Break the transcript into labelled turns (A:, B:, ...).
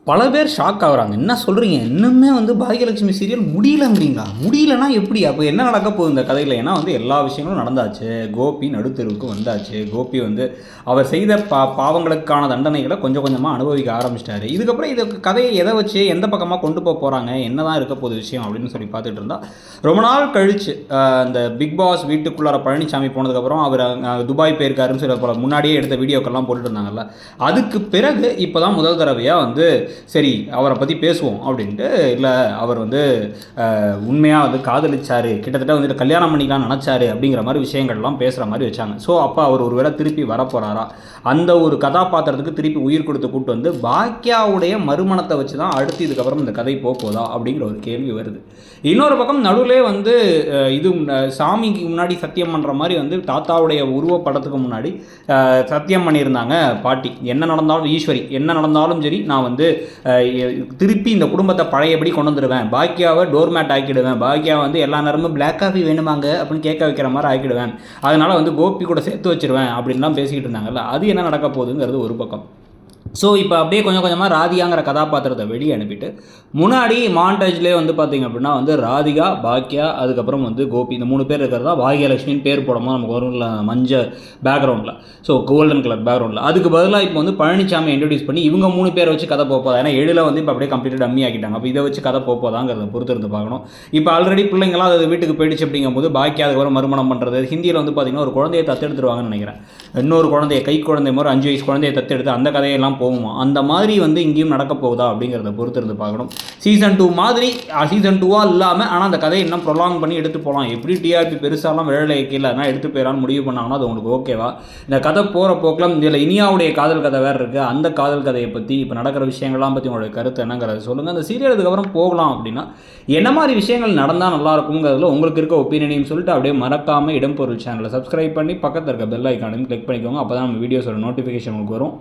A: பல பேர் ஷாக் ஆகுறாங்க. என்ன சொல்கிறீங்க, இன்னுமே வந்து பாகியலட்சுமி சீரியல் முடியலங்கிறீங்களா? முடியலன்னா எப்படி? அப்போ என்ன நடக்க போகுது இந்த கதையில்? ஏன்னா வந்து எல்லா விஷயங்களும் நடந்தாச்சு. கோபி நடுத்தெருவுக்கு வந்தாச்சு. கோபி வந்து அவர் செய்த பாவங்களுக்கான தண்டனைகளை கொஞ்சம் கொஞ்சமாக அனுபவிக்க ஆரம்பிச்சிட்டாரு. இதுக்கப்புறம் இதுக்கு கதையை எதை வச்சு எந்த பக்கமாக கொண்டு போக போகிறாங்க, என்ன தான் இருக்க போகுது விஷயம் அப்படின்னு சொல்லி பார்த்துட்டு இருந்தால், ரொம்ப நாள் கழிச்சு இந்த பிக் பாஸ் வீட்டுக்குள்ளார பழனிசாமி போனதுக்கப்புறம் அவர் துபாய் போயிருக்காருன்னு சொல்லி முன்னாடியே எடுத்த வீடியோக்கெல்லாம் போட்டுட்டு இருந்தாங்கல்ல, அதுக்கு பிறகு இப்போ தான் முதல் தடவையாக வந்து சரி அவரை பற்றி பேசுவோம் அப்படின்ட்டு, இல்லை அவர் வந்து உண்மையாக வந்து காதலிச்சார், கிட்டத்தட்ட வந்துட்டு கல்யாணம் பண்ணிக்கலாம் நினச்சாரு அப்படிங்கிற மாதிரி விஷயங்கள்லாம் பேசுகிற மாதிரி வச்சாங்க. ஸோ அப்போ அவர் ஒரு வேளை திருப்பி வரப்போகிறாரா, அந்த ஒரு கதாபாத்திரத்துக்கு திருப்பி உயிர் கொடுத்து கூட்டு வந்து பாக்கியாவுடைய மறுமணத்தை வச்சு தான் அடுத்து இதுக்கப்புறம் இந்த கதை போதா அப்படிங்கிற ஒரு கேள்வி வருது. இன்னொரு பக்கம் நடுவிலே வந்து இது சாமிக்கு முன்னாடி சத்தியம் பண்ணுற மாதிரி வந்து தாத்தாவுடைய உருவப்படத்துக்கு முன்னாடி சத்தியம் பண்ணியிருந்தாங்க பாட்டி. என்ன நடந்தாலும் ஈஸ்வரி என்ன நடந்தாலும் சரி, நான் வந்து திருப்பி இந்த குடும்பத்தை பழையபடி கொண்டு வந்துடுவேன், பாக்கியாவை டோர்மேட் ஆக்கிடுவேன், பாக்கியாவை வந்து எல்லா நேரமும் பிளாக் காஃபி வேணுமாங்க அப்படின்னு கேட்க வைக்கிற மாதிரி ஆக்கிடுவேன், அதனால் வந்து கோபி கூட சேர்த்து வச்சிருவேன் அப்படின்லாம் பேசிக்கிட்டு இருந்தாங்கல்ல, அது என்ன நடக்க போகுதுங்கிறது ஒரு பக்கம். ஸோ இப்போ அப்படியே கொஞ்சம் கொஞ்சமாக ராதிகாங்கிற கதாபாத்திரத்தை வெளியே அனுப்பிட்டு முன்னாடி மாண்டேஜ்லேயே வந்து பார்த்திங்க அப்படின்னா வந்து ராதிகா, பாக்கியா, அதுக்கப்புறம் வந்து கோபி, இந்த 3 பேர் இருக்கிறதா பாகியலட்சுமின்னு பேர் போடும்போது நமக்கு வரும்ல மஞ்சள் பேக்ரவுண்டில், ஸோ கோல்டன் கலர் பேக்ரவுண்டில். அதுக்கு பதிலாக இப்போ வந்து பழனிசாமி இன்ட்ரடியூஸ் பண்ணி இவங்க 3 பேரை வச்சு கதை போப்போதா. ஏன்னா எழில வந்து இப்போ அப்படியே கம்ப்ளீட்டாக டம்மி ஆக்கிட்டாங்க. அப்போ இதை வச்சு கதை போப்போதாங்கிறத பொறுத்து இருந்து பார்க்கணும். இப்போ ஆல்ரெடி பிள்ளைங்களாம் அது வீட்டுக்கு போயிடுச்சு அப்படிங்கும்போது பாக்கியா அதுக்கப்புறம் மறுமணம் பண்ணுறது. ஹிந்தியில் வந்து பார்த்திங்கன்னா ஒரு குழந்தையை தத்தெடுத்துருவாங்கன்னு நினைக்கிறேன். இன்னொரு குழந்தைய கை குழந்தை மாதிரி 5 வயசு குழந்தையை தத்தெடுத்து அந்த கதையெல்லாம் போகுமா, அந்த மாதிரி வந்து இங்கேயும் நடக்க போகுதா அப்படிங்கிறத பொறுத்து இருந்து பார்க்கணும். சீசன் 2 மாதிரி சீசன் 2வாக இல்லாமல் ஆனால் அந்த கதையை இன்னும் ப்ரொலாங் பண்ணி எடுத்து போகலாம். எப்படி டிஆர்பி பெருசாலாம் வேலை இல்லை ஆனால் எடுத்து போயிடலான்னு முடிவு பண்ணாங்கன்னா அது உங்களுக்கு ஓகேவா? இந்த கதை போகிற போக்கில் இதில் இனியாவுடைய காதல் கதை வேறு இருக்குது. அந்த காதல் கதையை பற்றி இப்போ நடக்கிற விஷயங்கள்லாம் பற்றி உங்களுடைய கருத்து என்னங்கிறத சொல்லுங்கள். அந்த சீரியல் அதுக்கப்புறம் போகலாம் அப்படின்னா என்ன மாதிரி விஷயங்கள் நடந்தால் நல்லா இருக்குங்கிறதுல உங்களுக்கு இருக்க ஒப்பீனியனையும் சொல்லிட்டு அப்படியே மறக்காமல் இடம்பொருள் சேனலை சப்ஸ்கிரைப் பண்ணி பக்கத்தில் இருக்க பெல் ஐக்கானையும் கிளிக் பண்ணிக்கோங்க. அப்போ தான் நம்ம வீடியோஸோட நோட்டிஃபிகேஷன் உங்களுக்கு வரும்.